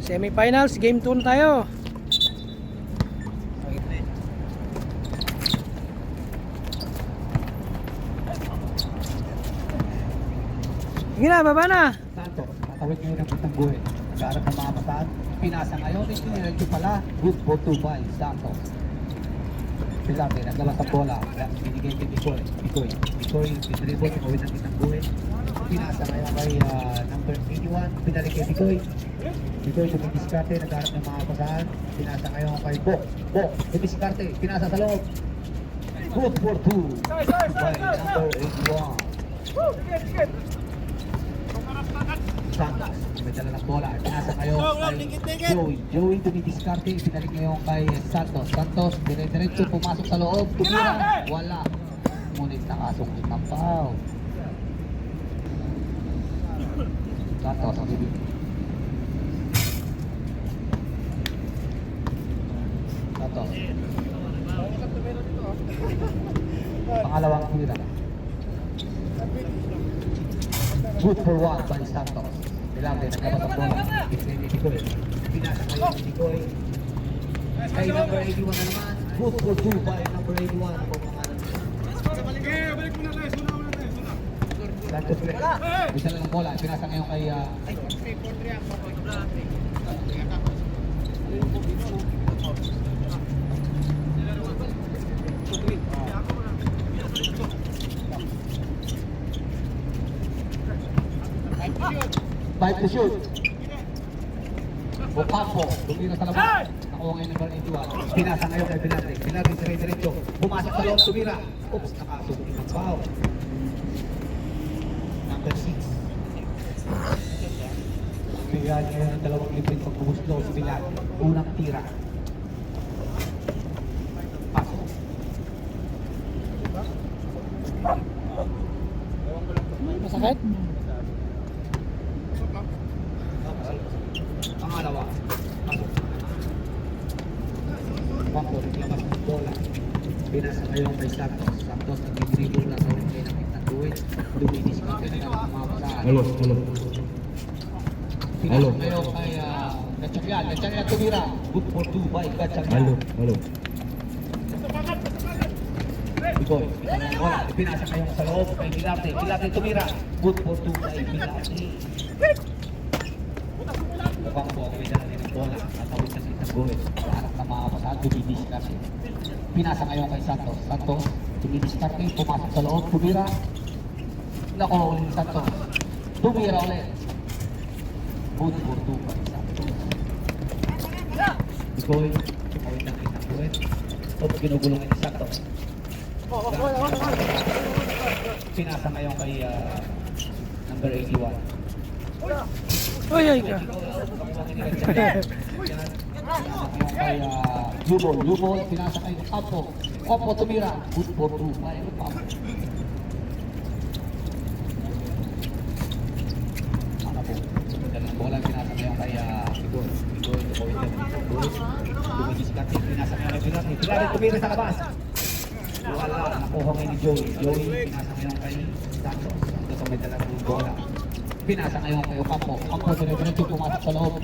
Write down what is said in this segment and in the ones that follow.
Semifinals, game 2 na tayo. Sige na, baba na. Santos, tatawid ngayon ng Kitang Buhay. Nag-aarap ng mga bataan. Pinasa ngayon, iniretso pala. Good for 2 by Santos. Pilate, nagdala sa bola. Binigay kay Bikoy. Bikoy, pinribol, tumawid ng Kitang Buhay. Pinasa ngayon kay number 81. Pinalik kay Bikoy. Bikoy, dumidiskarte, nag-aarap ng mga bataan. Pinasa ngayon kay Bok. Dumidiskarte, pinasa sa loob. Good for 2 by number 81. Santos, may dala ng bola. Pinasa ngayon kay Joey dumidiskarte. Pinalik ngayon kay Santos. Dire-diretso pumasok sa loob. Tumira. Wala. Ngunit nakasungkit ng foul. Santos ang bibig. Santos. Pangalawang tumira. Good for 1 by Santos. Pilate, nagkabas ang bola. Pinasa ngayon ni Bikoy. Kay number 81 na naman. Good for 2 by number 81. Santos ulit. Isa lang ang bola. Pinasa ngayon kay... 5 to shoot. Ocampo, tumira sa labas. Nakuha ngayon number 81. Pinasa ngayon kay Pilate. Pilate dire-diretso. Pumasok sa loob, tumira. Oops, nakasugod ng foul. Number 6. Bigyan ngayon ng dalawang libreng pagbumuslo si Pilate. Unang tira. Pasok. Masakit? Pangalawa. Pasok. Ocampo, naglabas ng bola. Pinasa ngayon kay Santos. Santos nag-dribble na sa ulit kayo ng Kitang Duminis ka na ng mga basaan. Halo. Pinasa ngayon kay Gatchagyan. Gatchagyan tumira. Good for 2 by Gatchagyan. Halo. Bikoy, bola. Pinasa ngayon sa loob kay Pilate. Pilate tumira. Good for 2 by Pilate. Ocampo, may dala din ng bola. Natawid sa Kitang Buhay. Harap ng mga basaan. Duminis kasi. Pinasa ngayon kay Santos. Santos, dumidiskarte, pumasok sa loob, tumira. Nakuha ulit ni Santos. Tumira ulit. Good for 2 by Santos. Bikoy, tumawid ng Kitang Buhay. Tapos ginugulungan ni Santos. Pinasa ngayon kay number 81. Oy ka. Kay Yubol, pinasa kay Ocampo. Ocampo tumira. Good for 2 by Ocampo. Dala ng bola, pinasa ngayon kay Bikoy. Bikoy, tumawid ng Kitang Buhay. Dumidiskarte, pinasa ngayon kay Pilate. Pilate tumira sa labas. Wala, nakuha ngayon ni Joey. Joey, pinasa ngayon kay Santos. Santos ang may dala ng bola. Pinasa ngayon kay Ocampo. Ocampo, dire-diretso pumasok sa loob.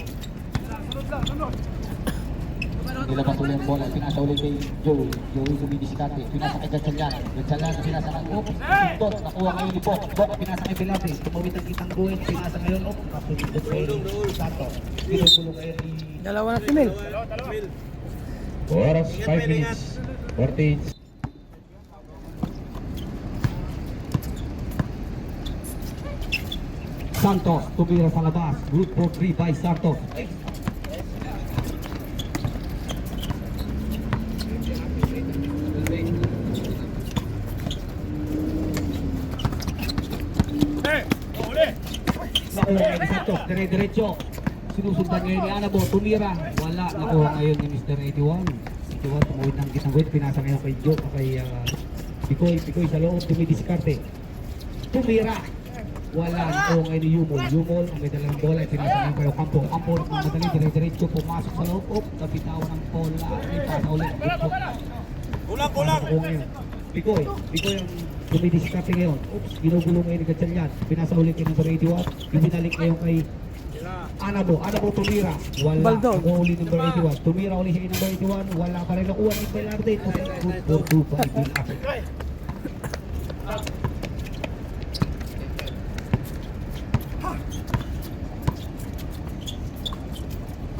Nilabas ulit ang bola. Pinasa ulit kay Joey. Joey dumidiskarte. Pinasa kay Gatchagyan. Gatchagyan, pinasa ng Oop. Sundot, nakuha ngayon ni Bok. Bok, pinasa kay Pilate. Tumawid ang Kitang Buhay. Pinasa ngayon, Oop. Nakasundot kay Santos. Ginugulo ngayon ni... Dalawa na timil. Oras 5 minutes. 40. Santos, tumira sa labas. Good for 3 by Santos. Nakuha ni Santos, dire-diretso. Sinusundan ngayon ni Anabo, tumira. Wala, nakuha ngayon ni Mr. 81. 81, tumawid ng Kitang Buhay. Pinasa ngayon kay Joe, kay Bikoy sa loob, dumidiskarte. Tumira. Wala, nakuha ngayon ni Yumol, ang may dalang bola, pinasa ngayon kay Ocampo. Ocampo, nagmadali, dire-diretso, pumasok sa loob. Napitawan ng bola. Ipasa ulit. Kulang. Bikoy ang dumidiskarte ngayon. Oops, ginugulong ngayon ni Gatchagyan. Pinasa ulit kay number 81. Ibinalik ngayon kay Anabo tumira. Wala. Baldo. Nag-uuli number 81. Tumira uli siya number 81. Wala pa rin nakuha ni Velarde. Good for 2-5 Velarde.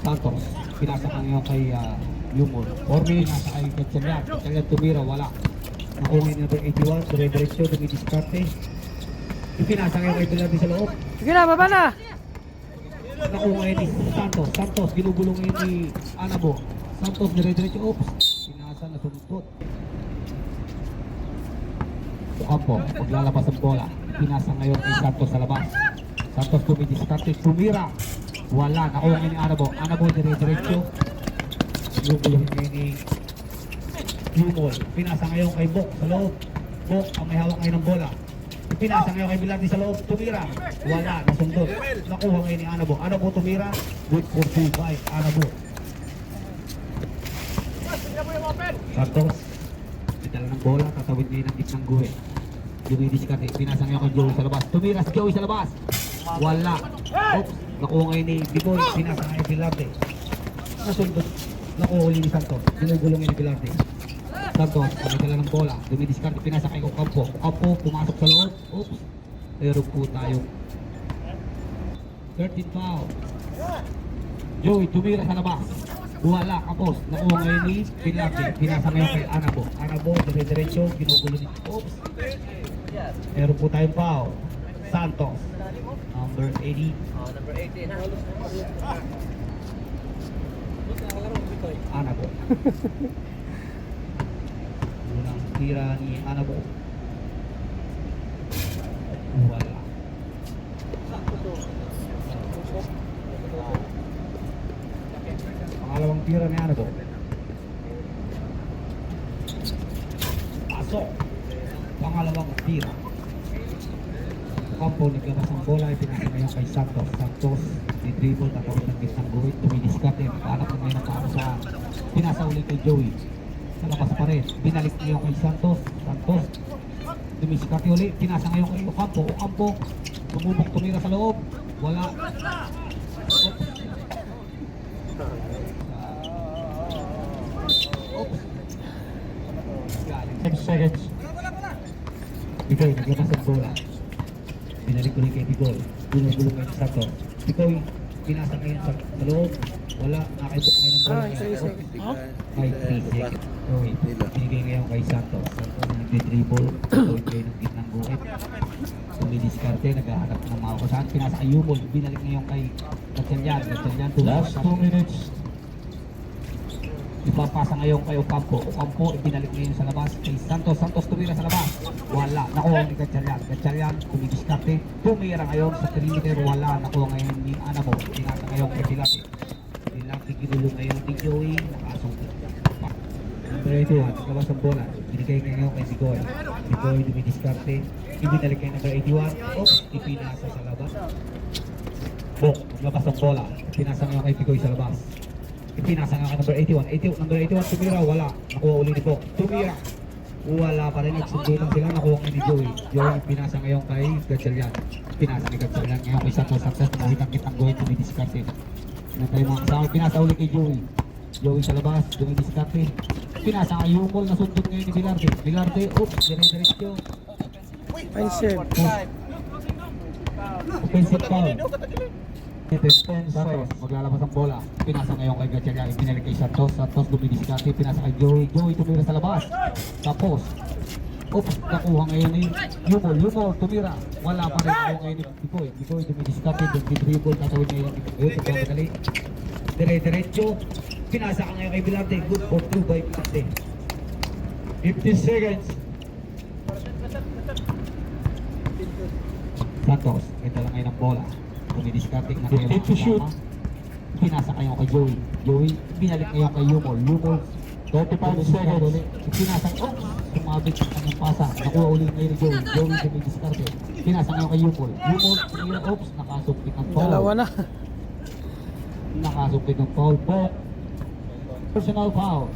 Santos. Pinasa ka ngayon kay Lumor. Ormi. Pinasa kay Gatchalian. Gatchalian tumira. Wala. Nakuha ni number 81. Dire-diretso. Dumidiskarte. Ipinasa ngayon kay Velarde sa loob. Sige na, baba na. Nakuha ngayon ni Santos. Santos, ginugulong ngayon ni Anabo. Santos, dire-diretso. Oops. Pinasa na sumukot. Ocampo, maglalabas ang bola. Pinasa ngayon kay Santos sa labas. Santos tumidiskarte. Tumira. Wala. Nakuha ngayon ni Anabo. Anabo, dire-diretso. Ginugulong ngayon ni Lumol. Pinasa ngayon kay Bok sa loob. Bok, ang may hawak ngayon ng bola. Pinasa ngayon kay Velarde sa loob, tumira. Wala, nasundot. Nakuha ngayon ni Anabo. Anabo tumira. Good for 2-5, Anabo. Santos. Pitala ng bola, tatawid ngayon ng gitnang guhe. Dumidiskarte. Pinasa ngayon kay Joey sa labas. Tumira si Joey sa labas. Wala. Oops. Nakuha ngayon ni Bigoy. Pinasa ngayon kay Velarde. Nasundot. Nakuha uli ni Santos. Ginugulong ngayon ni Velarde. Santos, pagkakala ng bola, dumidiskarte, pinasa kay Ocampo. Ocampo, pumasok sa loob. Oops. Pero po tayong 13 foul. Joey, tumira sa labas. Wala, kapos. Nakuha ngayon ni Velarde. Pinasa ngayon kay Anabo. Anabo, dire-diretso, ginugulo ni. Oops. Pero po tayong foul. Santos. Number 80. Anabo. Unang tira ni Anabo. Wala. Pangalawang tira ni Anabo. Pasok. Pangalawang tira. Ocampo, naglabas ng bola, ipinasa ngayon kay Santos. Santos, di-dribble, tatawid ng gitnang guhit, tumidiskarte, nagkahanap ng ngayon ng paano sa pinasa ulit kay Joey. Sa labas pa rin, binalik ngayon kay Santos. Santos, tumidiskarte ulit, pinasa ngayon kay Ocampo. Ocampo, tumubok, tumira sa loob. Wala. Oops. 6 seconds. Bigoy, naglabas ng bola. Binalik ulit kay Bigoy. Gulong-gulong ngayon sa Santos. Bigoy, pinasa ngayon sa loob. Wala, nakaibok ngayon ng bola. Isa. Oh? 5 seconds. Joey, binigay ngayon kay Santos. Santos na nagde-dribble. Tawid ngayon ng gitnang guhit. Tumidiskarte, naghahanap ng mga kusahan. Pinasa kay Yumol. Binalik ngayon kay Gatchalian. Gatchalian, Last 2 minutes. Ipapasa ngayon kay Ocampo. Ocampo, ibinalik ngayon sa labas kay Santos. Santos tumira sa labas. Wala. Nakuha ni Gatchalian. Gatchalian, tumidiskarte. Tumira ngayon sa perimeter. Wala. Nakuha ngayon ni Anabo. Pinasa ngayon kay Velarde. Velarde ginulong ngayon ni Joey. Nakasong. Number 81, naglabas ang bola. Binigay ngayon kay Bigoy. Bigoy, tumidiskarte. Ibinalik kay number 81. Ipinasa sa labas. Bok, naglabas ang bola. Pinasa ngayon kay Bigoy sa labas. Ipinasa nga number 81. Number 81 tumira, wala. Nakuha uli ni Bok. Tumira. Wala pa rin. Nagsundutan sila. Nakuha nga ni Joey. Joey pinasa ngayon kay Gatchalian. Pinasa ni Gatchalian ngayon kay Santos. Santos tumahitang kitang Goy. Tumidiskarte. Pinatay mga kasama. Pinasa uli kay Joey. Joey sa labas. Tumidiskarte. Pinasa kay Yumol. Nasundot ngayon ni Velarde. Velarde. Oops. Dire-diretso. Offensive. Offensive foul. 10 Santos, maglalabas ang bola. Pinasa ngayon kay Gatchalian. Binalik kay Santos. Santos dumidiskarte. Pinasa kay Joey. Joey tumira sa labas. Tapos, oops, nakuha ngayon ni Yumol. Yumol tumira. Wala pa rin nakuha ngayon ni Bigoy. Bigoy dumidiskarte. Dumidribble. Tatawid ngayon ni Bigoy. Pagkagali. Dire-diretso. Pinasa ka ngayon kay Velarde. Good for 2 by Velarde. 50 seconds. Santos, ito lang ngayon ang bola. Tumidiskarte na kayo 50 to shoot. Pinasa kayo kay Joey. Joey, binalik ngayon kay Yumol. Yumol, 35 seconds. pinasa, sumabit ang kanyang pasa. Nakuha ulit ngayon ni Joey. Joey, tumidiskarte. Pinasa ngayon kay Yumol. Yumol, oops, nakasumpit ng foul. Dalawa na. Nakasumpit ng foul. Bok. Personal foul.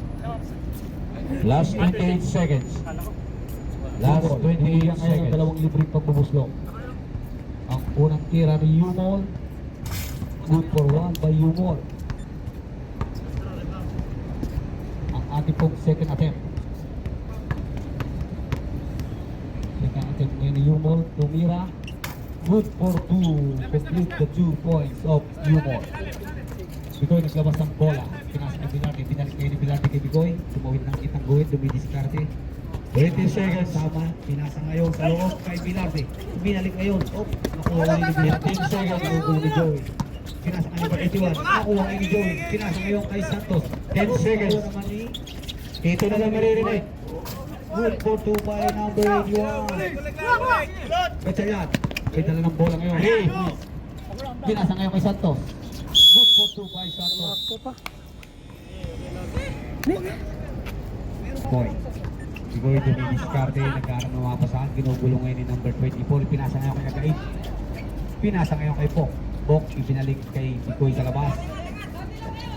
Last 28 seconds. Last 28 Ngayon ang seconds. dalawang libreng pagbubuslong. Ang unang tira ni Yumol. Good for 1 by Humor. Ang ating pong second attempt. Second attempt ngayon ni Humor. Tumira. Good for 2. Complete the 2 points of Humor. Bigoy naglabas ng bola. Pinasa ng Bilarde. Binalik ngayon ni Bilarde kay Bigoy. Tumawid ng kitang guhit. Dumidiskarte. 20 seconds. Tama. Pinasa ngayon sa loob kay Bilarde. Binalik ngayon. Oh, nakuha ngayon ni Bilarde. 15 seconds. Nakuha ni Joey. Pinasa ngayon kay 81. Nakuha ngayon ni Joey. Pinasa ngayon kay Santos. 10 seconds. Nakuha naman ni Ito na lang maririnig. Good for 2 by number 81. Gatsayan. May dala ng bola ngayon. Hey. Pinasa ngayon kay Santos. Good for 2 by Santos. Ito pa. Boy. Bigoy dumidiskarte. Nagkaroon ng mga pasahan. Ginugulo ngayon ni number 24. Pinasa ngayon kay Agaid. Pinasa ngayon kay Pok. Pok ibinalik kay Bigoy sa labas.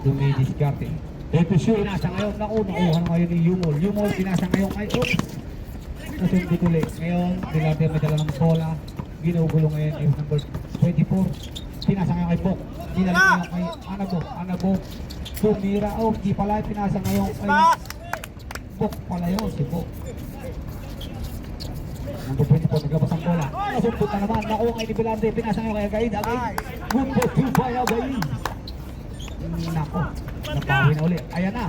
Dumidiskarte. Ito shoot. Pinasa ngayon. Nakuha ngayon ni Yumol. Yumol pinasa ngayon kay Oops. Nasundi ulit. Ngayon, Bilarde may dala ng bola. Ginugulo ngayon ni number 24. Pinasa ngayon kay Pok. Binalik ngayon kay Anabo. Anabo. Tumira. Oh, di pala. Pinasa ngayon kay Pok pala yun. Si Pok. Number 24. Naglabas ang bola. Nasumpot na naman. Nakuha ngayon ni Bilarde. Pinasa ngayon kay Agaid. Agaid. Good for 2 by Agaid. Nako. Napawi na ulit. Ayan na.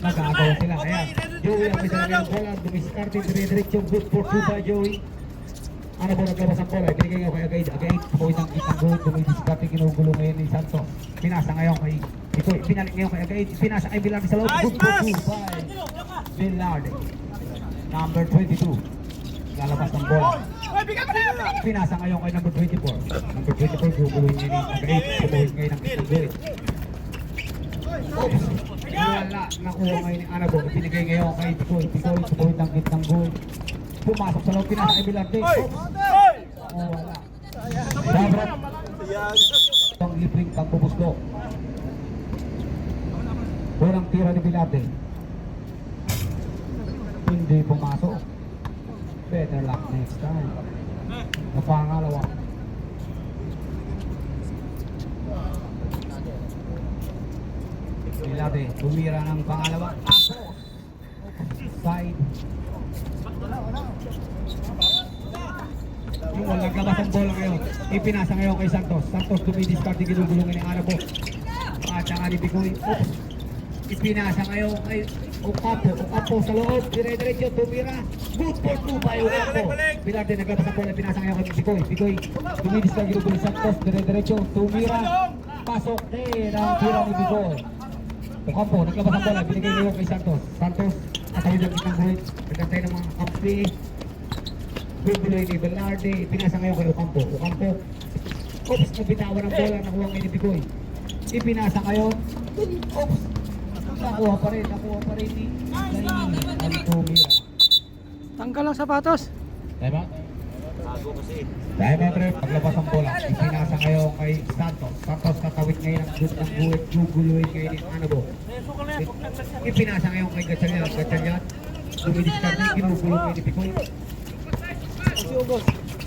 Nagkagawa sila. Ayan. Joey ang may dala ng bola. Dumiskarte. Dire-diretso. Good for 2 by Joey. Ano po naglabas ang bola? Binigay ngayon kay Agaid. Agaid. Pumawid ang kitang goal. Dumiskarte. Ginugulo ngayon ni Santos. Pinasa ngayon kay Ikoy. Pinalik ngayon kay Agaid. Pinasa kay Bilarde sa loob. Good for 2 by Bilarde. Number 22. Lalabas ng bola. Pinasa ngayon kay number 24. Number 24. Guguluhin niya ni Agaid. Pumawid ngayon ang kitang goal. Oops! Wala. Nakuha ngayon ni Anabo. Pinigay ngayon kay Bigoy. Bigoy, pumawid ang kitang goal. Pumasok sa loob. Pinasa kay Bilarde. Oops! Oh, wala. Sabrat. Ang libreng pagbubuslo. Unang tira ni Bilarde. Hindi pumasok. Better luck next time. Napangalawa. Bilarde, tumira ng pangalawa. Ako! Side. Yung walang labas ang bola ngayon. Ipinasa ngayon kay Santos. Santos dumidiskarte, ginugulungan ni Anabo. At saka ni Bigoy. Oops! Ipinasa ngayon kay Ocampo. Ocampo sa loob. Dire-diretso, tumira. Good for 2 by Ocampo. Bilarde naglabas ang bola. Ipinasa ngayon kay Bigoy. Bigoy dumidiskarte, ginugulungan ni Santos. Dire-diretso, tumira. Pasok din ang tira ni Bigoy. Ocampo, naglabas ang bola, binigay ngayon kay Santos. Santos, katawid ang kitang buhit. Nagkantay ng mga kampi. Bibuloy ni Bilarde, pinasa ngayon kay Ocampo. Ocampo, oops, nabitawan ang bola, nakuha ngayon ni Bigoy. Ipinasa ngayon, oops, nakuha pa rin ni Altumira. Tanggal ang sapatos. Diba? Dahil mga trip, paglabas ang bola, ipinasa ngayon kay Santos. Santos katawid ngayon ang good ng buwit, guguluhin ngayon ni Anabo. Ipinasa ngayon kay Gatchalian. Gatchalian, dumidiskarte, ginugulo ngayon ni Picoy.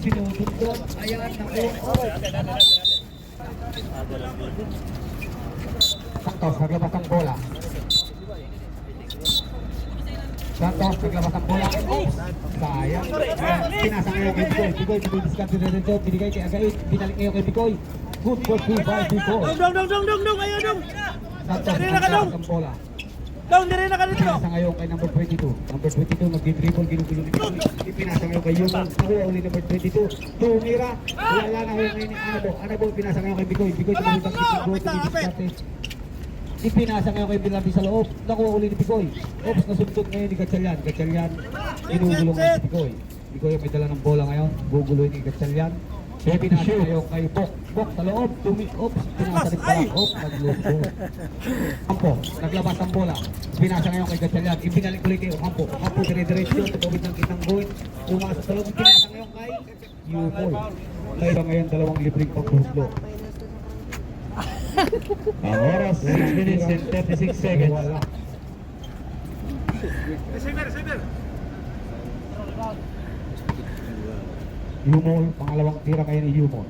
Sinudundon, ayan, nakuha. Santos, naglabas ang bola. Santos, naglabas ang bola. Oops! Sayang. Pinasa ngayon kay Bigoy. Bigoy, dumidiskarte na rin. Binigay kay Agaid. Binalik ngayon kay Bigoy. Good for 2 by Bigoy. Dong, ayaw dong. Santos, Dali na ka, naglabas Dong. ang bola. Dong, dire na ka dito. Pinasa ngayon kay number 22. Number 22, nagdi-dribble, ginugulo ni Bigoy. Ipinasa ngayon kay Yumon. Nakuha uli number 22. Tumira. Wala na ngayon ni Anabo. Anabo, pinasa ngayon kay Bigoy. Bigoy, tumawid ang kitang goal. Dumidiskarte. Ipinasa ngayon kay Bilarde sa loob. Nakuha uli ni Bigoy. Oops, nasundot ngayon ni Gatchalian. Gatchalian, ginugulong ngayon si Bigoy. Bigoy may dala ng bola ngayon. Guguloy ni Gatchalian. Ipinasa ngayon kay Pok. Pok sa loob. Oops, pinasa rin pala. Oops, nagluto. Ocampo, naglabas ang bola. Pinasa ngayon kay Gatchalian. Ibinalik ulit kay Ocampo. Ocampo, dire-diretso. Tumawid ng kitang goal. Pumasok sa loob. Pinasa ngayon kay Yumol. Kaya ngayon dalawang libreng pagbuhlo. Ang oras, 6 minutes and 36 seconds. Wala. Yumol, pangalawang tira kayo ni Yumol.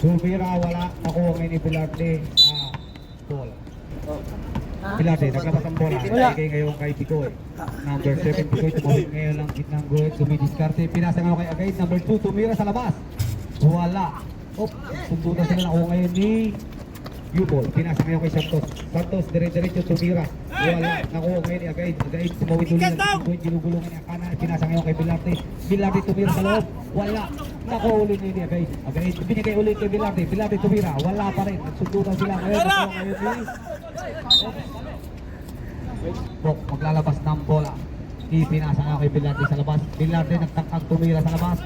Tumira, wala. Nakuha ngayon ni Pilarte. Ball. Pilarte, naglabas ang bola. Wala. Ibigay ngayon kay Picoy. Number 7, Picoy. Tumawid ngayon lang kitnang guhit. Dumidiskarte. Pinasa ngayon kay Agay. Number 2, tumira sa labas. Wala. Sundutan sila. Nakuha ngayon ni U-ball. Pinasa ngayon kay Santos. Santos, dire-diretso tumira. Wala. Nakuha ngayon ni Agay. Agay, tumawid ulit. Ginugulungan niya kanan. Pinasa ngayon kay Pilarte. Pilarte tumira sa loob. Wala. Nakuha ulit ni Agay. Agay, binigay ulit kay Pilarte. Pilarte tumira. Wala pa rin. Sundutan sila ngayon. Nakuha ngayon ni Bok, maglalabas ng bola. Ipinasa nga kay Bilarde sa labas. Bilarde nagtangkang tumira sa labas.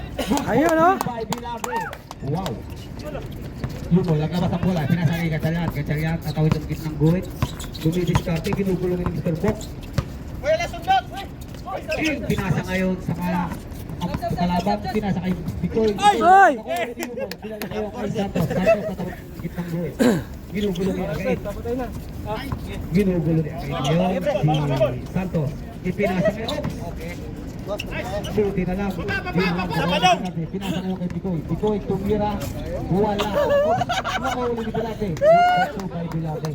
Ayun, oh. By Bilarde. Wow. Lumol, naglabas ang bola. Pinasa kay Gatchalian. Gatchalian, natawid ang gitnang guhit. Dumidiskarte, ginugulungin ni Mr. Bok. Pinasa ngayon sa kalaban. Pinasa kay Picoy. Ay! Pinasa ngayon kay Santos. Santos, natawid ang gitnang guhit. Ginugulo ni Agay. Ginugulo ni Agay. Ngayon, si Santos. Ipinasa ngayon. Buti na lang. Pinasa ngayon kay Picoy. Picoy, tumira. Wala. Nakaulo ni Bilate. Ito kay Bilate.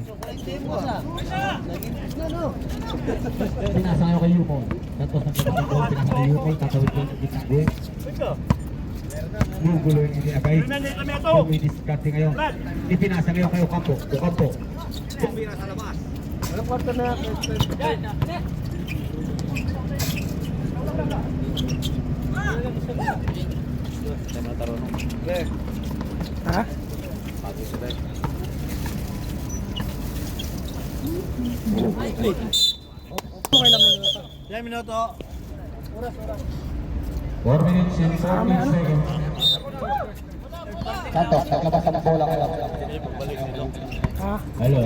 Pinasa ngayon kay Yumol. Santos nagkakasang gol. Pinasa kay Yumol. Tatawid ko yung gitnang gol. Ginugulo ni Agay. Dumidiskarte ngayon. Ipinasa ngayon kayo Campo. Campo. Tumira sa labas. Anong kwarto na? Ha? Okay lang yun. 10 minuto. 4 minutes and 14 seconds. Santos, naglabas ang bola ngayon. Ha? Hello.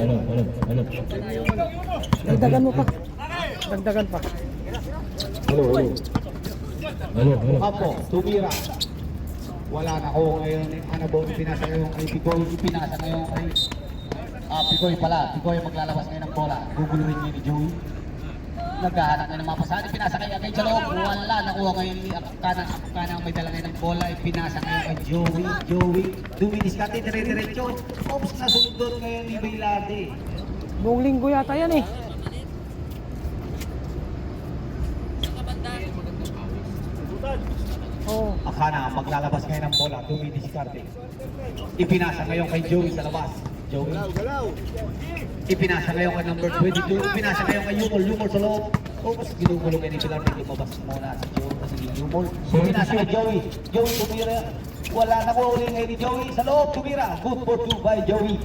Dagdagan mo pa. Dagdagan pa. Hello. Campo, tumira. Wala na ko ngayon ni Anabon. Pinasa ngayon kay Picoy. Pinasa ngayon kay Picoy pala. Picoy maglalabas ngayon ng bola. Guguluhin niya ni Joey. Naghahanap na ng mga pasahan. Pinasa kay Agay sa loob. Wala. Nakuha ngayon ni Akana. Akana ang may dala ngayon ng bola. Pinasa ngayon kay Joey. Joey. Dumidiskarte. Dire-diretso. Oops. Nasunod ngayon ni Bilarde. Buong linggo yata yan eh. Oh. Akana maglalabas ngayon ng bola. Dumidiskarte. Ipinasa ngayon kay Joey sa labas. Joey. Ipinasa ngayon kay number 22. Ipinasa ngayon kay Yumol sa loob. Oops, ginugulong ngayon ni Pilar. Lumabas muna si Joey kasi Yumol. Ipinasa kay Joey. Joey tumira. Wala na ko ulit ngayon ni Joey sa loob. Tumira. Good for 2 by Joey.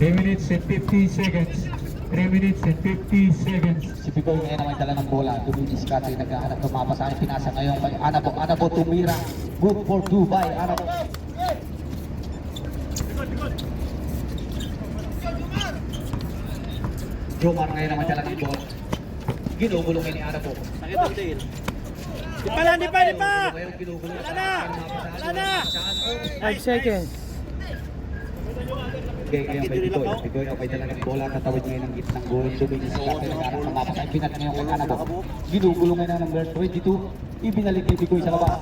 3 minutes and 50 seconds. 3 minutes and 50 seconds. Si Picoy ngayon naman dala ng bola. Dumidiskarte. Naghahanap ng mga pasahan. Pinasa ngayon kay Anabo. Anabo tumira. Good for 2 by Anabo. Jomar ngayon naman dala ng bola. Ginugulong ngayon ni Anabo. Sakit ang tail. Di pa! Ngayon ginugulong. Wala na! 5 seconds. Kaya ngayon kay Picoy. Picoy ang may dala ng bola. Natawid ngayon ng gitnang goal. Dumidiskarte. Naghahanap ng mga pasahan. Pinat ngayon kay Anabo. Ginugulong ngayon ng number 22. Ibinalik ni Picoy sa labas.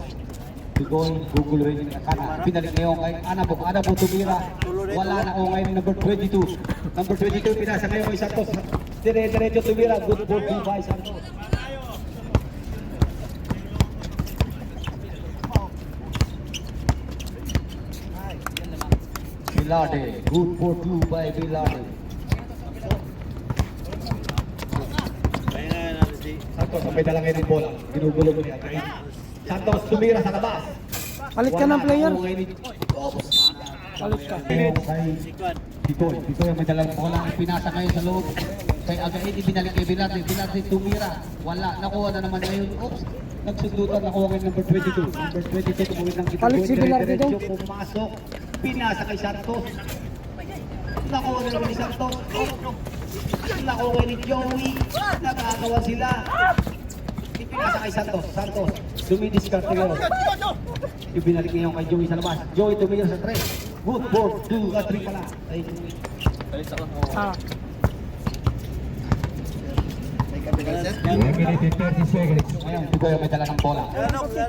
Picoy, guguluhin ni Akana. Pinalik ngayon kay Anabo. Anabo tumira. Wala na ko ngayon number 22. Number 22 pinasa ngayon kay Santos. Dire-diretso tumira. Good ball to by Santos. Bilarde. Good for 2 by Bilarde. Santos ang may dala ngayon ng bola. Ginugulo mo niya. Santos tumira sa labas. Palit ka ng player. Wala na ko ngayon. Palit ka. Kay Picoy. Picoy ang may dalang bola. Pinasa ngayon sa loob. Kay Again, ibinalik kay Bilarde. Bilarde tumira. Wala. Nakuha na naman ngayon. Oops. Nagsundutan. Nakuha ngayon number 22. Number 22 tumuloy ng kita. Palit si Bilarde daw. Pumasok. Pinasa kay Santos. Nakuha na naman ni Santos. Nakuha ni Joey. Nakagawa sila. Ipinasa kay Santos. Santos. Dumidiskarte ngayon. Ibinalik ngayon kay Joey sa labas. Joey tumira sa 3. Good for 2 at 3 pala. Ah. 1 minute and 30 seconds. Ngayon, Bigoy ang may dala ng bola.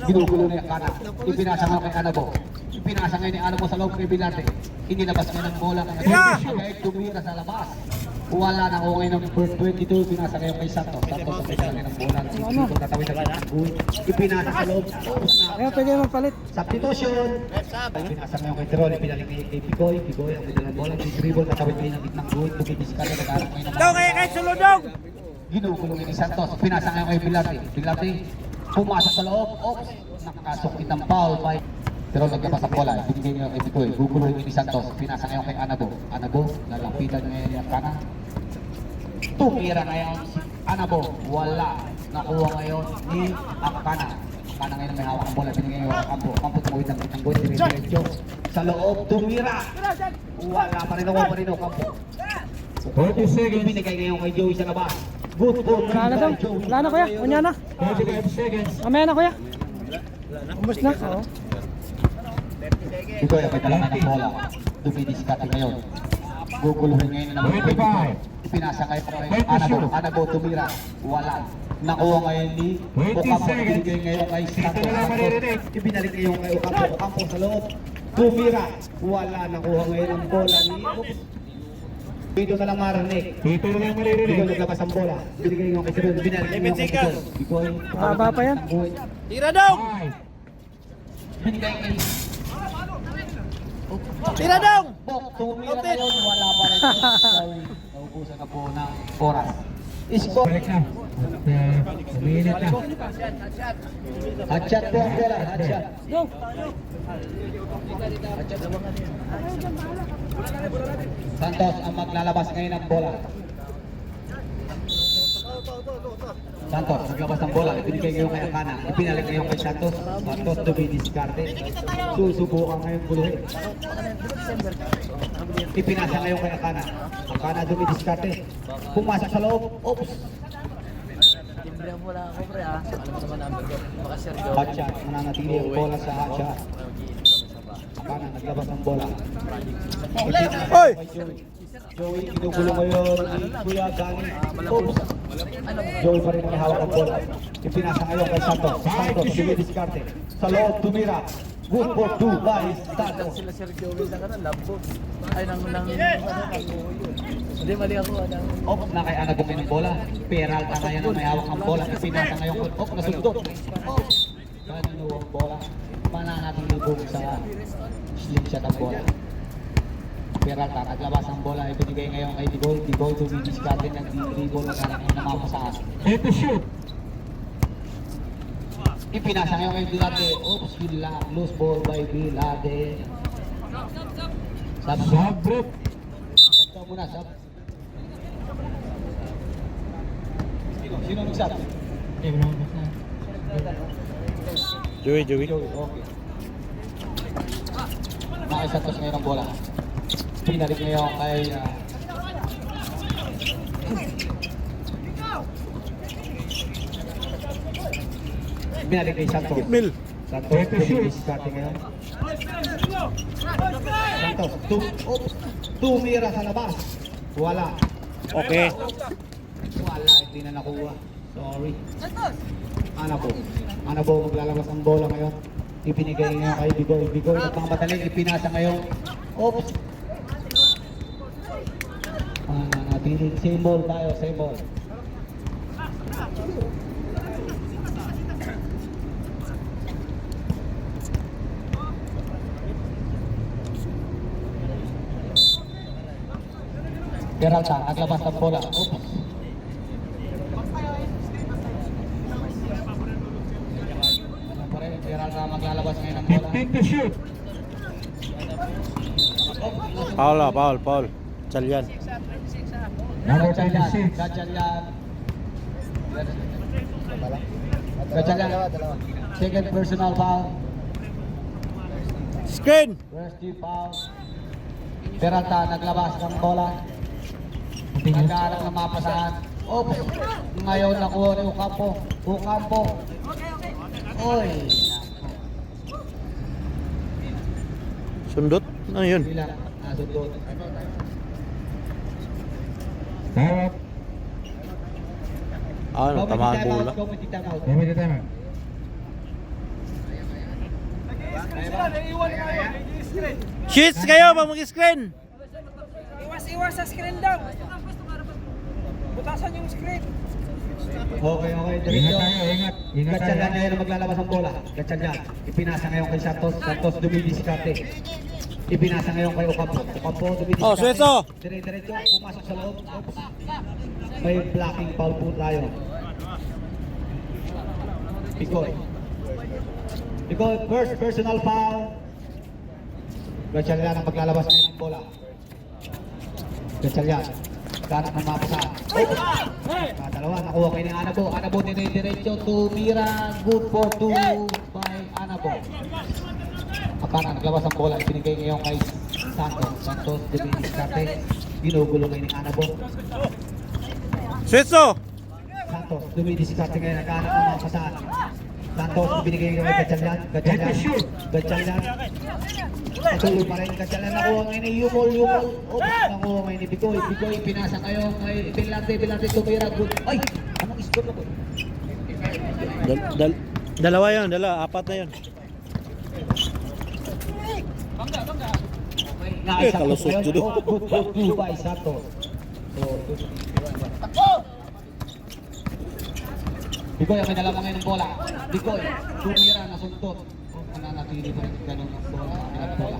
Ginugulo na yung Kana. Ipinasa nga kay Anabo. Ipinasa ngayon ni Anabo sa loob kay Bilarte. Inilabas niya ng bola. Kaya tumira sa labas. Wala na ako ngayon ng first 22. Pinasa ngayon kay Santos. Santos ang may dala ng bola. Dito tatawid na lang. Ipinasa sa loob. Kaya pwede magpalit. Substitution. Pinasa ngayon kay Tirol. Pinalik kay Bigoy. Bigoy ang may dala ng bola. Dribble. Tatawid ngayon ng gitnang guhit. Tumidiskarte. Nagharap ngayon ng Daw kaya kay Sulodog! Ginugulong ni Santos. Pinasa ngayon kay Bilarte. Bilarte. Pumasok sa loob. Oops. Nakasukit ng foul by pero naglabas ang bola, binigay niya kay Bigoy, gugulong ni Santos, pinasa ngayon kay Anabo. Anabo, lalapitan ngayon yung Kana. Tumira ngayon si Anabo, wala. Nakuha ngayon ni Kana. Kana ngayon may hawak ang bola, binigay ngayon ang Campo. Campo tumawid ng kitang goal, diretso. Sa loob, tumira. Wala pa rin ako, Campo. 40 seconds. Binigay ngayon kay Joey sa labas. Good ball. Wala na daw. Wala na kuya. Unya na. 45 seconds. Mamaya na kuya. Umbos na. Oo. Ito ay may dala ng bola. Dumidiskarte ngayon. Guguluhin ngayon ng 25. Ipinasa kayo pa kay Anabo. Anabo tumira. Wala. Nakuha ngayon ni 20 Ocampo. seconds. Binigay ngayon kay Santos. Ito na lang maririnig. Ibinalik ngayon kay Ocampo. Ocampo sa loob. Tumira. Wala. Nakuha ngayon ang bola ni dito na lang marinig. Dito na lang maririnig. Bigoy naglabas ang bola. Binigay ngayon kay Sibel. Binalik ngayon kay Bigoy. Bigoy. Mahaba pa yan. Tira daw! 5. Binigay kay Tira daw! Bok, tumira ngayon, wala pa rin. Sorry, naubusan na po ng oras. Score. Balik na. Umiinit na. Hatchat po ang bola, hatchat. Go. Santos ang maglalabas ngayon ng bola. Santos, naglabas ng bola. Ibinigay ngayon kay Kana. Ipinalik ngayon kay Santos. Santos dumidiskarte. Susubukan ngayon buluhin. Ipinasa ngayon kay Kana. Kana dumidiskarte. Pumasok sa loob. Oops. Timbre mo lang ako pre ah. Alam mo naman number ko. Baka Sergio. Hatchat. Mananatili ang bola sa hatchat. Kana naglabas ng bola. Hoy! Joey, ginugulo ngayon ni Kuya Gani. Oops. Joey pa rin ang hawak ng bola. Ipinasa ngayon kay Santos. Santos, dumidiskarte. Sa loob, tumira. Good for two by Santos. Sila Sergio Will ng ano, lambog. Ay nang hindi mali ako nang Op, na kay Anabo ng bola. Peralta ngayon ang may hawak ng bola. Ipinasa ngayon kay Op, nasundot. Op, kanino ang bola. Mananatili po sa slingshot ang bola. Peralta, naglabas ang bola. Ibinigay ngayon kay Digoy. Digoy, dumidiskarte ng dribble na karang namamasaan. And to shoot. Ipinasa ngayon kay Bilade. Oops, loose ball by Bilade. Sub break. Sab muna, sab. Sino nagsab? Joey, Joey. Okay. Nakasatos ngayon ang bola. Pinalik ngayon kay binalik kay Santos. Mil. Santos, dumidiskarte ngayon. Santos, tumira sa labas. Wala. Okay. Wala, hindi na nakuha. Sorry. Anabo maglalabas ang bola ngayon. Ipinigay ngayon kay Bigoy. Bigoy nagmamadaling, ipinasa ngayon. Oops. Natiling same ball tayo, same ball. Peralta, naglabas ng bola. Oops. Peralta maglalabas ngayon ng bola. 15 to shoot. Paul. Chalyan. Number Gatchalian. 26. Gatchalian. Second personal foul. Screen! First team foul. Peralta naglabas ng bola. Continuous. Nagkaharap ng mapasaan. Oops. Ngayon nakuha ni Ocampo. Ocampo. Oy. Sundot? Ano yun? Hindi lang. Nasundot. Bawat. Ano, tamaan bola. Comedy timeout. Comedy timer. Shits kayo pag mag-screen. Iwas sa screen daw. Butasan yung screen. Okay, Ingat diretso. tayo, ingat. Ingat Gatchan tayo. ngayon ang maglalabas ang bola. Gatchan yan. Ipinasa ngayon kay Santos. Santos dumidiskarte. Ipinasa ngayon kay Ocampo. Ocampo dumidiskarte. Oh, Sueso! Diretso, pumasok sa loob. Oops. May blocking foul po tayo. Picoy. Picoy, first personal foul. Gatchan yan ang maglalabas ngayon ng bola. Gatchan yan. Ganap ng mapasaan. Dalawa, nakuha kayo ni Anabo. Anabo diretso, tumira. Good for 2 by Anabo. Akana, naglabas ang bola. Ibinigay ngayon kay Santos. Santos, dumidiskarte. Ginugulo ngayon ni Anabo. Sueso! Santos, dumidiskarte ngayon. Naghanap ng mapasaan. Santos, ibinigay ngayon kay Gatchalian. Gatchalian. Gatchalian. Patuloy pa rin. Gatchalian, nakuha ngayon ni Yumol. Oops, nakuha ngayon ni Bicoy. Bicoy, pinasa ngayon kay Bilarte, tumira. Good. Ay! Anong score na ko? Dalawa yun, apat na yun. Nakaisang kalusot ngayon. judo. Good for 2 by Santos. Bicoy, ang may dalawa ngayon ng bola. Bicoy, tumira, nasuntot. Nananatili pa rin ganun ang bola. Ang bola.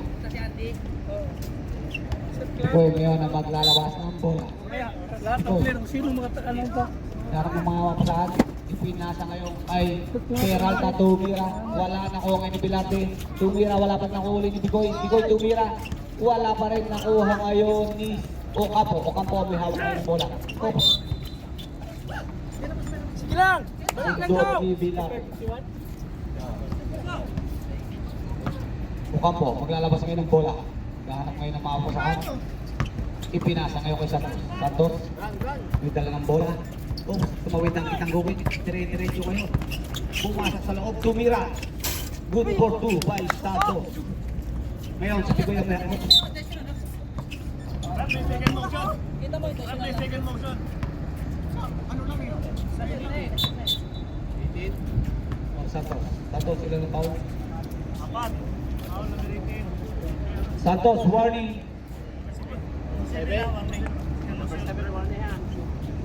Bicoy, ngayon ang maglalabas ng bola. Lahat ng player, kung sino mga ano to. Darang ng mga mapasahan, ipinasa ngayon kay Peralta, tumira. Wala nakuha ngayon ni Bilarte. Tumira, wala pa nakuha ni Bicoy. Bicoy, tumira. Wala pa rin nakuha ngayon ni Ocampo. Ocampo, may hawak ngayon ng bola. Oops. Sige lang. Indo ni Bilarte. Ocampo, maglalabas ngayon ng bola. Gahanap ngayon ng mapasahan. Ipinasa ngayon kay Santos. Santos, may dala ng bola. Oops, tumawid ng kitang gawin. Dire-diretso ngayon. Pumasok sa loob, tumira. Good for 2 by Santos. Ngayon, sa Bicoy ang may oops. Oh, Santos. Santos, ilan ang foul? Santos, warning.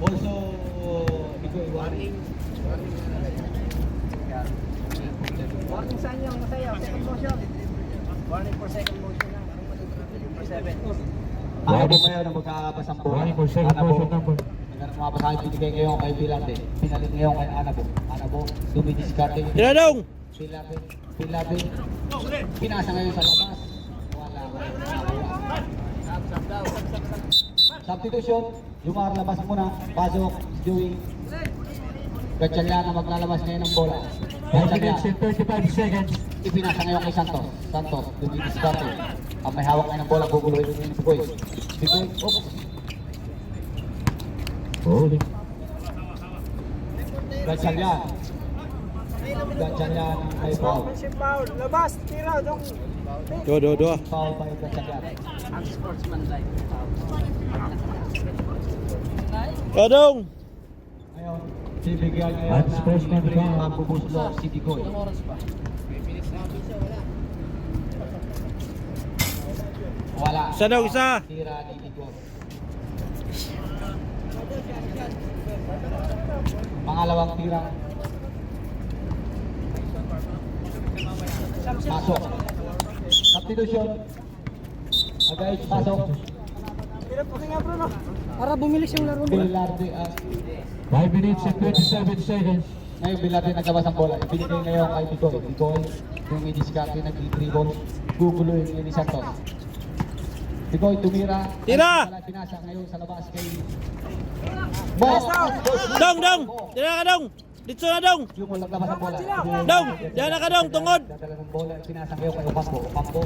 Also, Bicoy, warning. Warning saan yung masaya? Second motion. Warning for second motion na. For 7. Anabo ngayon ang magkakabas ang bola. Warning for second motion number. Nagkaroon mga pasahin, binigay ngayon kay Bilarte. Pinalit ngayon kay Anabo. Anabo, dumidiskarte. Tinadong! Bilarte. Pinasa ngayon sa labas. Wala. Substitution. Lumar, labas muna. Pasok, Joey. Gatchalian na maglalabas ngayon ng bola. 5 minutes and 35 seconds. Ipinasa ngayon kay Santos. Santos, dumidiskarte. Ang may hawak ngayon ng bola, guguluhin ngayon ni Bicoy. Bicoy, oops. Holding. Gatchalian. Gatchalian ang may foul. Foul. Labas. Tira. Dong. Dua. Foul by Gatchalian. Ang sportsman life. Kadong! Ngayon, bibigyan ngayon At ng sportsman libre foul. pambubuslo si Bicoy. Ilang oras pa? Wala. Isa daw, isa. Tira ni Bicoy. Pangalawang tira. Pasok. Substitution. Agay, pasok. Tira po nga Bruno. Para bumilis yung laro. Bilarte. 5 minutes and 27 seconds. Ngayon, Bilarte naglabas ang bola. Ibinigay ngayon kay Bicoy. Bicoy, yung may diskarte, nag-dribble. Guguloy ni Santos. Bicoy, tumira. Tira! Wala, pinasa ngayon sa labas kay... Dong! Tira ka dong! Dito na dong! Yung walang labas ang bola. Dong! Diyan na ka dong, tungod! Dadala ng bola, pinasa ngayon kay Ocampo. Ocampo,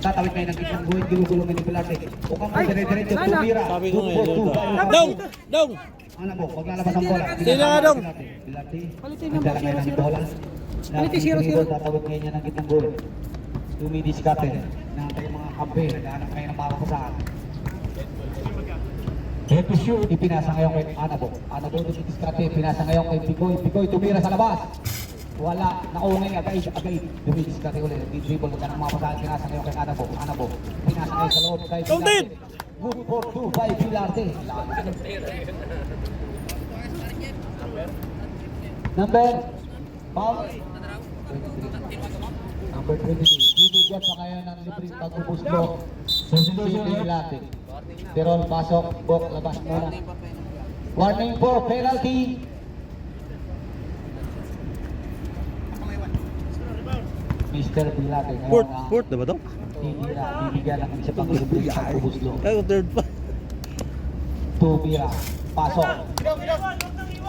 tatawid ngayon ng kitang guhit, ginugulo ngayon ni Bilarte. Ocampo, dire-diretso, tumira. Sabi ko Good for ngayon, 2 by Dong! Dong! Ano po, maglalabas ang bola. Sino nga dong? Bilarte. Palitin Ang ng dala ngayon ng 0-0. bola. Palitin 0-0. Tatawid ngayon niya ng kitang guhit. Tumidiskarte. Nakatay mga kampe, naghahanap ngayon ng makapasahan. Head to shoot. Ipinasa ngayon kay Anabo. Anabo dumidiskarte. Pinasa ngayon kay Picoy. Picoy tumira sa labas. Wala. Naungay agad. Dumidiskarte ulit. Dribble mo ka ng mga pasahan. Pinasa ngayon kay Anabo. Anabo. Pinasa ngayon sa loob kay Don't Pilarte. Good for 2 by Pilarte. Number foul. 23. Number 23. Bibigyan pa kayo ng libreng pagbubuslo. Si Pilarte. Pero pasok. Bok. Labas muna. Warning for penalty. Mr. Pilate. Fourth na ba to? Bibigyan ng isa pang libreng pagbubuslo. Ay, third pa. Tumira. Pasok.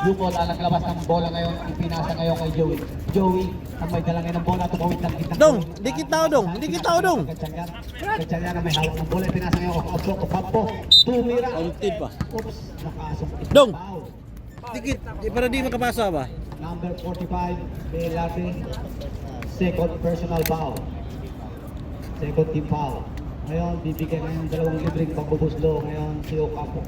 Yung bola naglabas ng bola ngayon. Ipinasa ngayon kay Joey. Joey, ang may dala ngayon ng bola. Tumawid ng kitang. Dong, hindi kita ako, Dong. Hindi kita ako, Dong. Gatsalyan na may hawak ng bola. Ipinasa ngayon kay Ocampo. Tumira. Counted pa. Oops. Nakasungkit. Dong. Foul. Dikit. Para di makapasa ba? Number 45, Belate. Second personal foul. Second team foul. Ngayon, bibigyan ngayon ng dalawang libreng pagbubuslo. Ngayon, si Ocampo.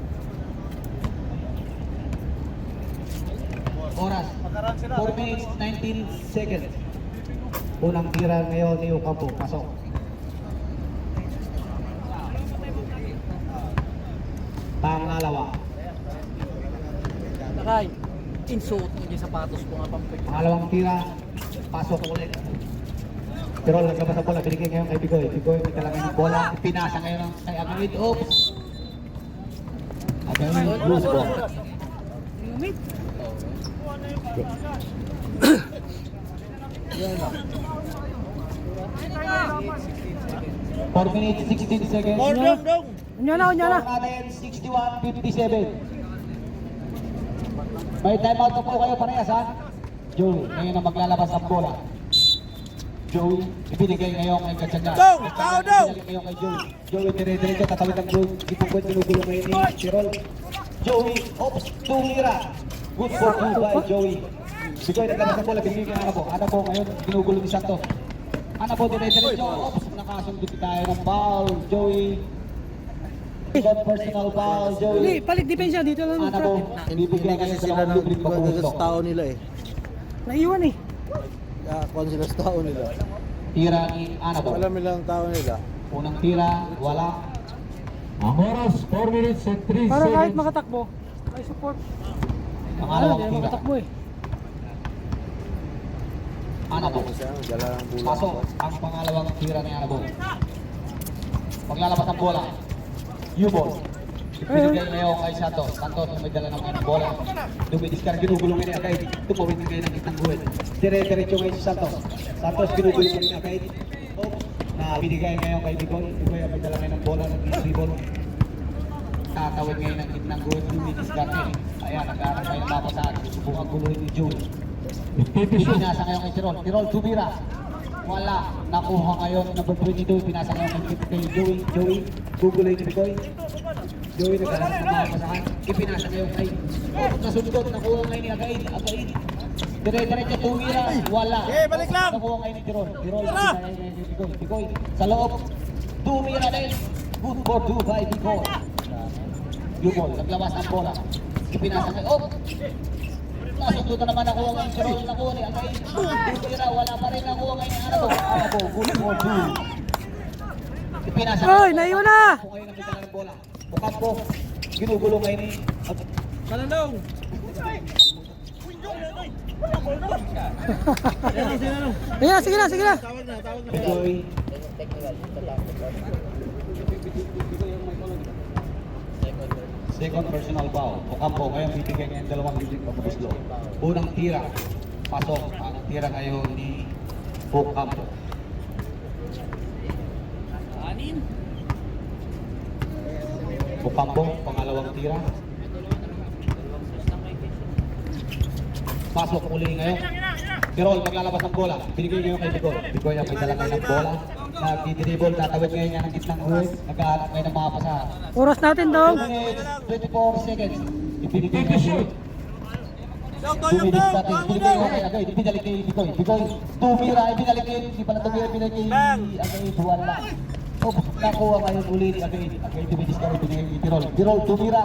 Oras, 4 minutes, 19 seconds. Unang tira ngayon ni Ocampo. Pasok. Pangalawa. Nakay, insult mo yung sapatos ko nga pampik. Pangalawang tira. Pasok ulit. Pero naglabas ang bola, binigay ngayon kay Bigoy. Bigoy, may talangin ng bola. Pinasa ngayon kay Agawid. Oops! Agawid, loose ball. 4 minutes, 16 seconds. More, Dong, Dong. Unya na. Score natin, 61-57. May time out na po kayo parehas ha. Joey, ngayon ang maglalabas ng bola. Joey, ibinigay ngayon kay Gatsaga. Dong, tao, Dong. Ibinigay ngayon kay Joey. Joey, dire-diretso, tatawid ang Joey. Ipagkwet, ginugulo ngayon ni Chirol. Joey, oops, tumira. Good for 2 by Joey. Bigoy, naglabas ng bola, binigay kay Anabo. Anabo ngayon, ginugulo ni Santos. Anabo, dire-diretso, oops, nakasundot tayo ng foul. Joey. Second personal foul, Joey. Palit depensa dito lang. Anabo, ibibigay ngayon sa mga libreng Sa pagbubusto. tao nila eh. Naiwan eh. Kung sila sa tao nila. Tira ni Anabo. Alam nila ang tao nila. Unang tira, wala. Ang oras, 4 minutes and 3 Para kahit seconds. makatakbo, ay support. Pangalawang Hindi tira. makatakbo eh. Anabo. Dala ng bulan. Pasok ang pangalawang tira ni Anabo. Paglalabas ang bola. U-ball. Binigay ngayon kay Santos. Santos na may dala ng mga bola. Dumidiskar, ginugulong niya kahit tumawid na ngayon ng kitang guwet. Dire-diretso ngayon si Santos. Santos ginugulong niya kahit na binigay ngayon kay Bigoy. Bigoy ang may dala ngayon ng bola ng dribble. Tatawid ngayon ng kitang guwet. Dumidiskar niya. Ayan, nag-aaral kayo ng mapasaan. Subukan guluhin ni Joey. Pinasa ngayon kay Tirol. Tirol, tumira. Wala. Nakuha ngayon number 22. Pinasa ngayon kay Joey. Joey, gugulay ni Bigoy. Joey nagkaroon ng mga pasahan. Ipinasa ngayon kay nasundot. Nakuha ngayon ni Agaid. Agaid. Dire-diretso tumira. Wala. Okay, balik lang. Nakuha ngayon ni Tirol. Tirol, Tara. pinasa ngayon ni Bigoy. Bigoy, sa loob. Tumira din. Good for 2 by Bigoy. Yubol, naglabas ang bola. Ipinasa ngayon. Oh! Nasundutan naman nakuha ngayon si Rose, nakuha ni Agaid. Tumira, wala pa rin nakuha ngayon ni Anabo. Anabo, good for 2. Ipinasa Oy, naiwan na! Kung ngayon ang may dala ng bola. Bukas po, ginugulo ngayon ni... Malandong. Sige na. Tawag na. Bigoy. Second personal foul. Ocampo, ngayon bibigyan niya yung dalawang libreng pagpapuslo. Unang tira, pasok. Ang tira ngayon ni Ocampo. Ocampo, pangalawang tira. Pasok muli ngayon. Tirol, maglalabas ng bola. Binigay ngayon kay Bigoy. Bigoy ang may dala ngayon ng bola. Nagdidribble, tatawid ngayon niya ng gitnang huwag. Nagkahanap ngayon ng mga pasahan. Oras natin, Dong. 2 minutes, 24 seconds. Ibinigay ngayon shoot. Dong, Toyong, Tumidis Dong. natin. Tawag mo, Binigay Dong. ngayon kay Agay. Ibinalik kay Bigoy. Bigoy, tumira. Ibinalik kay, hindi pala tumira. Ibinalik kay Bang. Agay. Wala. O, nakuha ngayon uli ni Agay. Agay, tumidis ka rin. Binigay kay Tirol. Tirol, tumira.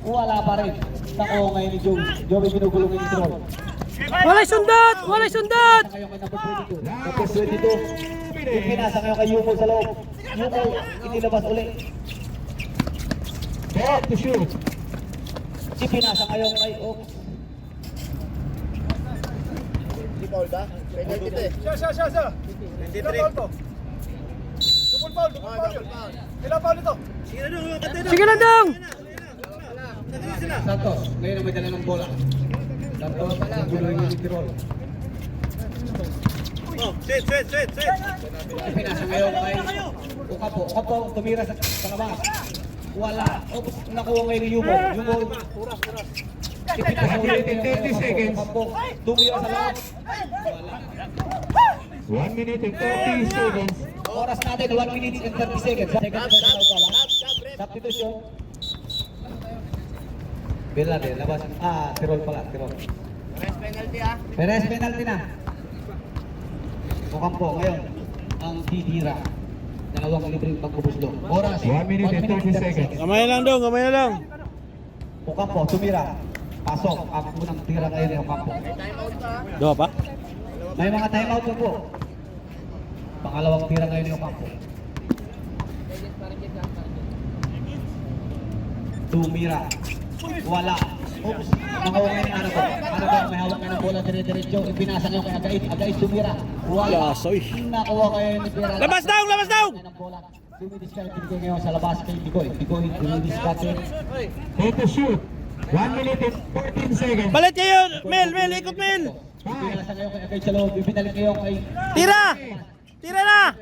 Wala pa rin. Nakuha ngayon ni Joey. Joey binugulungin ni Troll. Walay sundot! Walay sundot! Ngayon kay number 22. Number 22. Ipinasa ngayon kay Yuko sa loob. Yuko, inilabas uli. Back to shoot. Ipinasa ngayon kay Oaks. Di foul ba? Pwede dito eh. Siya. Hindi foul to. Double foul. Ilang foul ito? Sige lang dong! Santos, ngayon ang may dala ng bola. Santos, binugulungin ni Troll. Oh, set. Ipinasa ngayon kay Okapo. Okapo, tumira sa labas. Wala. Oops, nakuha ngayon ni Yumo. Yumo, ipinasa ulit ngayon kay 30 seconds. Okapo. Tumira sa labas. 1 minute and 30 seconds. Oras natin, 1 minute and 30 seconds. Second personal pala. Substitution. Bilade, labas. Tirol pala, Tirol. Rest penalty ah. Perez, penalty na. Ocampo, ngayon, ang titira. Dalawang libreng pagkubuslo. Oras. 1 minute and 30 seconds. Gamay na lang. Ocampo, tumira. Pasok. Ang unang tira ngayon ni Ocampo. Time out pa. Dua pa? May mga timeout na po. Pangalawang tira ngayon ni Ocampo. Tumira. Wala. Oops. Nangawa ngayon ni Anago. Anago may hawak ngayon ng bola dire-diretso. Ipinasa ngayon kay Agait. Agait tumira. Wala. Lasoy. Nakuha ngayon ni Pira. Labas daw! Ng bola. Dumidiskarte binigay ngayon sa labas kay Bigoy. Bigoy, dumidiskarte. Take to shoot. 1 minute and 14 seconds. Balit kayo! Mel! Ikot Mel! Ipinasa ngayon kay Agait sa loob. Ibinalik ngayon kay... Tira na!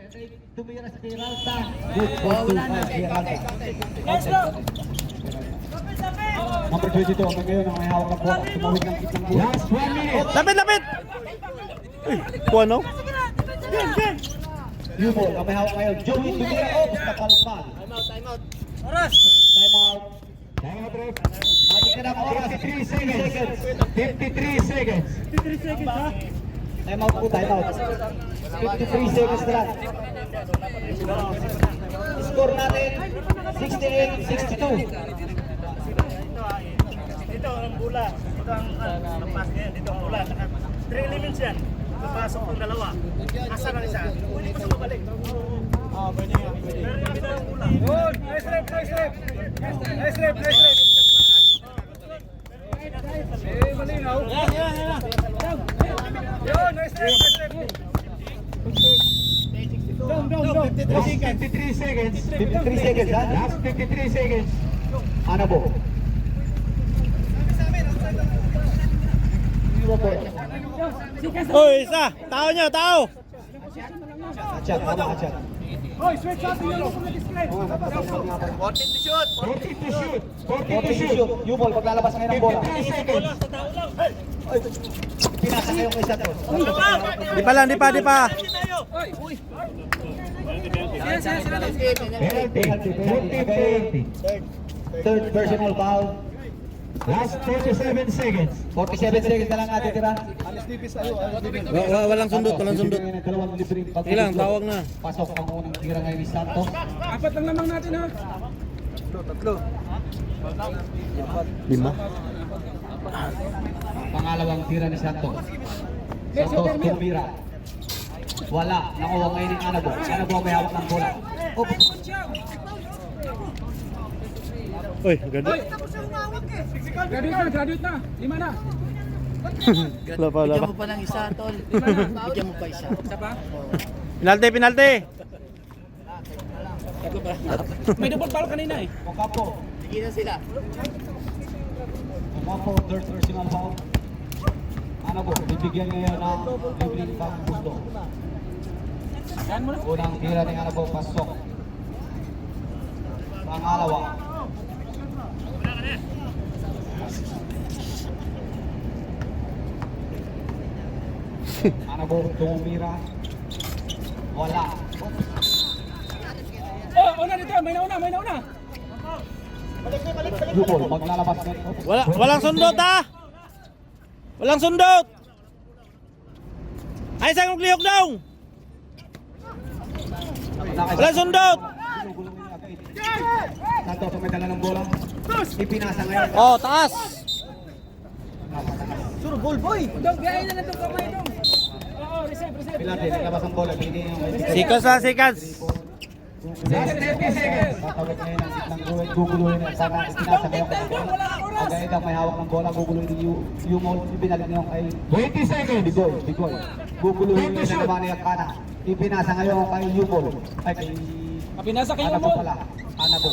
Tumira sa Peralta. Good for 2-5. Peralta. Number 22 ang ngayon ang may hawak ng bola. Tumawid ng kitang bola. Last 1 minute. Lapit! Uy, kuano? Yubol ang may hawak ngayon. Joey tumira. Oops, napalpal. Time out. Time out. Time out, ref. Ating ka na ang oras. 53 seconds. 53 seconds. Time out po, time out. 53 seconds na lang. Score natin 68-62. Dito ang bola. Ito ang pass ngayon. Dito ang bola. 3 elements yan. Papasok ng dalawa. Asa na isa. Pwede pa siya balik. Pwede yan. Pwede ang bola. Good! Nice rep! Malinaw. Yun! Nice rep! Last 53 seconds. 53 seconds, ha? Last 53 seconds. Ano po? Zero po. Uy, isa! Tao nyo! Kachat, tama kachat. Hoy, switch up yung look ng display. 14 to shoot. 40 to shoot. 40 to 40 shoot. shoot. Yubol, paglalabas ngayon ng bola. 53 seconds. Pinasa ngayon kay Santos. Di pa! Penalty. 40-20. Third personal foul. Last 47 seconds. 47 seconds na lang natin tira. Walang sundot. Dalawang libreng pagkubuslo. Ilang, tawag na. Pasok ang unang tira ngayon ni Santos. Apat lang naman natin ha. Lima. Pangalawang tira ni Santos. Santos tumira. Wala. Nakuha ngayon ni Anago. Anago may hawak ng bola. Oops. Uy, ganda. Graduate na. 5 na. Bigyan mo pa ng isa, tol. Bigyan mo pa isa. Isa pa? Penalty! May double foul kanina eh. Ocampo. Sige na sila. Ocampo, third personal foul. Anago, bibigyan ngayon ng libreng pagkubuslo. Unang tira ni Anago, pasok. Pangalawa. Anago, tumira. Wala. Oh, una dito. May nauna. Yubol, maglalabas ngayon. Walang sundot ha! Walang sundot! Ay, isang ugliyok daw! Walang sundot! Santos, may dala ng bola. Ipinasa ngayon. Oh, taas! Sure, ball boy. Pilate, naglabas ang bola. Binigay yung may Seconds na, seconds. Last 30 seconds. Tatawid ngayon ang gitnang guhit. Guguluhin na. Sana ipinasa ngayon kay Agaida, may hawak ng bola. Guguluhin yung ibinalik ngayon kay 20 seconds. Bigoy. Guguluhin ngayon na naman niya kana. Ipinasa ngayon kay Yumol. Ay, kay... Pinasa kay Anabo Yumol. pala. Anabo.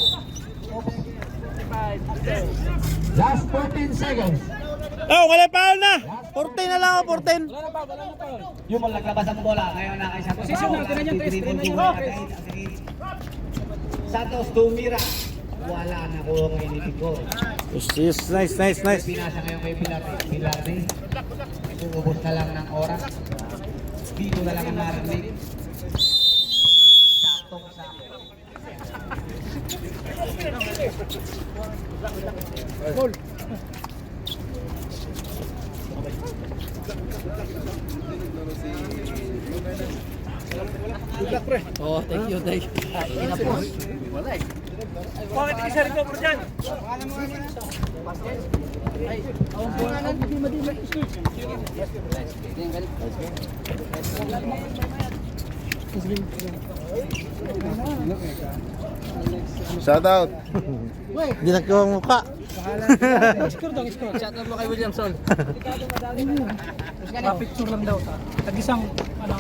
Last 14 seconds. Oh, wala foul na! 14 na lang ako, 14. Yumol naglabas ang bola. Ngayon na kay Santos. Position natin na yan, Titribol Tres. Yumol. Santos tumira. Wala na ko kay Bigoy. Yes, nice, nice, nice. Pinasa ngayon kay Pilate. Ubus na lang ng oras. Dito na lang ang narinig. Saktong sakto. Oh, thank you, thank you. Ina po. Wala eh. Bakit isa rin ko bro dyan? Ay, awang po. Shout out. Hindi na ko ang mukha. Score dong, score. Shout out mo kay Williamson. Pa-picture lang daw. Tag-isang, ano,